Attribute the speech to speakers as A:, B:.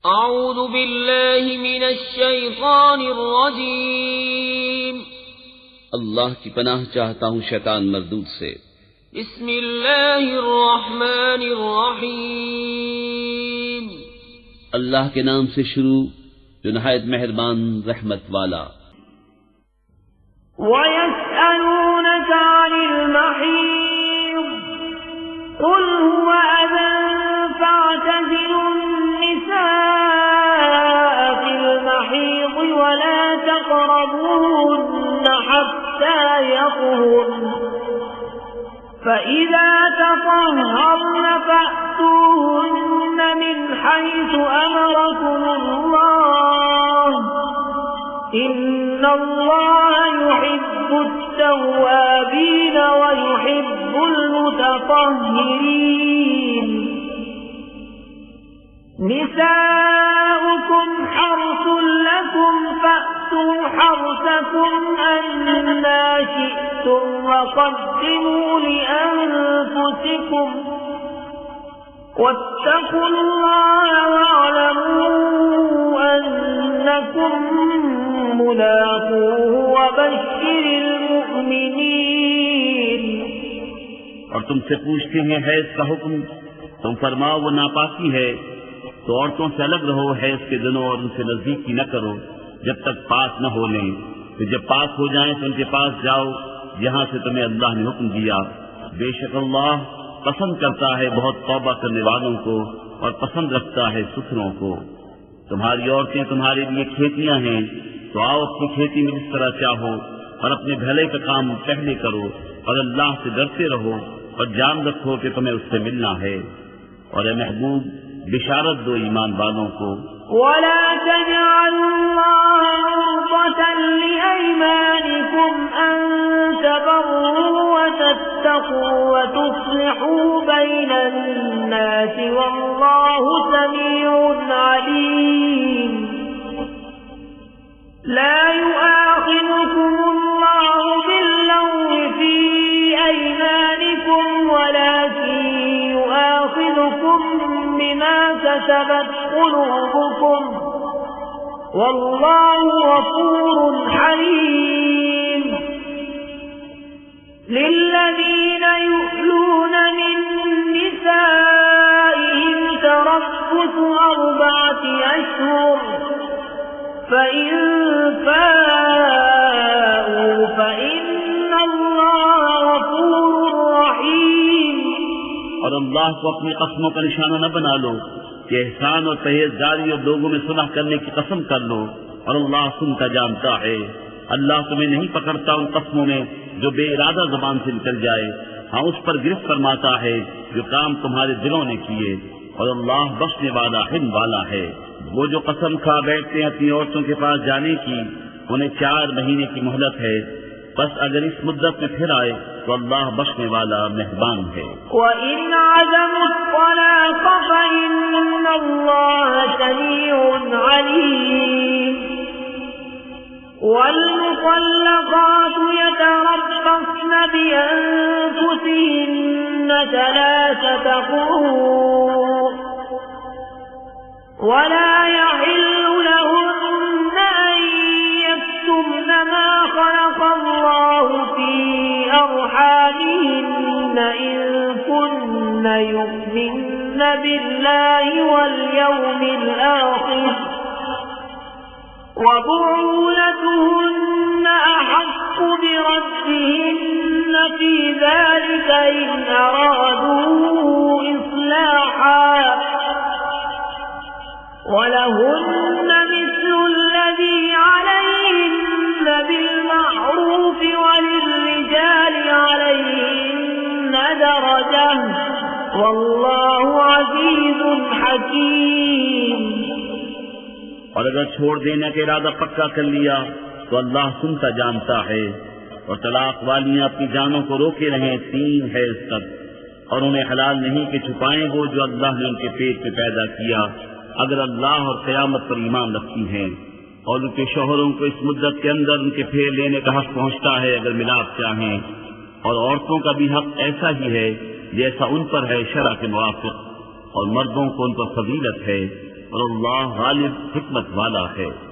A: अऊज़ु बिल्लाहि मिनश शैतानिर रजीम।
B: अल्लाह की पनाह चाहता हूँ शैतान मरदूद से।
A: बिस्मिल्लाहिर रहमानिर रहीम।
B: अल्लाह के नाम से शुरू जो नहायत मेहरबान रहमत वाला।
C: वयस्अलूनका अनिल महीज़ कुल हुवा अज़न फ़अ्तज़िलुन निसाअ फ़िल महीज़ वला तक़रबूहुन्न हत्ता यत्हुरन फ़इज़ा तطهرن फ़अतूहुन्न मिन हैसु अमरकुमुल्लाह इन्नल्लाह युहिब्बुत तव्वाबीन व युहिब्बुल मुतत्तहिरीन। निसाउकुम हर्सुन लकुम फ़अतू हर्सकुम अन्ना शि'तुम वक़द्दिमू लिअन्फुसिकुम वत्तक़ुल्लाह वअलमू अन्नकुम मुलाक़ूहु वबश्शिरिल मुअ्मिनीन।
D: और तुमसे पूछते हैं हैज़ का हुक्म, तुम फरमाओ वो नापाकी है तो औरतों से अलग रहो हैज़ के दिनों और उनसे नजदीकी न करो जब तक पाक न हो लें। तो जब पाक हो जाएं तो उनके पास जाओ यहाँ से तुम्हें अल्लाह ने हुक्म दिया। बेशक अल्लाह पसंद करता है बहुत तौबा करने वालों को और पसंद रखता है सुथरों को। तुम्हारी औरतें तुम्हारे लिए खेतियां हैं तो आओ अपनी खेती में जिस तरह चाहो और अपने भले का काम पहले करो और अल्लाह से डरते रहो और जान रखो कि तुम्हें उससे मिलना है। और ए महबूब बिशारत दो ईमान वालों को।
C: वला तजअलुल्लाह उर्दतन लिअयमानिकुम अन तबर्रू व तत्तक़ू व तुस्लिहू बैनन नास वल्लाहु समीउन अलीम। ला युआखिज़ुकुमुल्लाहु बिल्लग़्वी फी अयमानिकुम वलाकिन युआखिज़ुकुम बिमा कसबत क़ुलूबुकुम वल्लाहु गफ़ूरुन हलीम। लिल्लज़ीन युअ्लून मिन निसाइहिम तरब्बुसु अर्बअति अश्हुर फ़इन फ़ाऊ फ़इन्नल्लाह गफ़ूरुर रहीम।
D: और अल्लाह को अपनी कसमों का निशाना न बना लो कि एहसान और परहेजगारी और लोगों में सुलह करने की कसम कर लो और अल्लाह सुनता जानता है। अल्लाह तुम्हें नहीं पकड़ता उन कसमों में जो बेइरादा जबान से निकल जाए, हाँ उस पर गिरफ्त फरमाता है जो काम तुम्हारे दिलों ने किए और अल्लाह बख्शने वाला हिल्म वाला है। वो जो कसम खा बैठते हैं अपनी औरतों के पास जाने की उन्हें 4 महीने की मोहलत है, बस अगर इस मुद्दत में फिर आए तो अल्लाह बख्शने वाला मेहरबान है।
C: वइन अज़मु त्तलाक़ फ़इन्नल्लाह समीउन अलीम। वल्मुतल्लक़ातु यतरब्बस्न बिअन्फुसिहिन्न 3 क़ुरूء वला यहिल्लु लहुन्न अन यक्तुमन मा ख़लक़ अल्लाहु फ़ी अर्हामिहिन्न इन कुन्न यु'मिन्न बिल्लाहि वल यौमिल आखिर वबुऊलतुहुन्न अहक्कु बिरद्दिहिन्न फ़ी ज़ालिक इन अरादू इस्लाहा वलहुन्न मिस्लु الذي عليهن بالمعروف وللرجال عليهن درجة والله عزيز حكيم।
D: और अगर छोड़ देने का इरादा पक्का कर लिया तो अल्लाह सुनता जानता है। और तलाक वालियां अपनी जानों को रोके रहें 3 हैज़ तक और उन्हें हलाल नहीं कि छुपाएं वो जो अल्लाह ने उनके पेट में पैदा किया अगर अल्लाह और क़यामत पर ईमान रखती हैं। और उनके शोहरों को इस मुद्दत के अंदर उनके फेर लेने का हक पहुंचता है अगर मिलाप चाहें। और औरतों का भी हक ऐसा ही है जैसा उन पर है शरअ के मुवाफ़िक़, और मर्दों को उन पर फजीलत है। और अल्लाह गालिब हिकमत वाला है।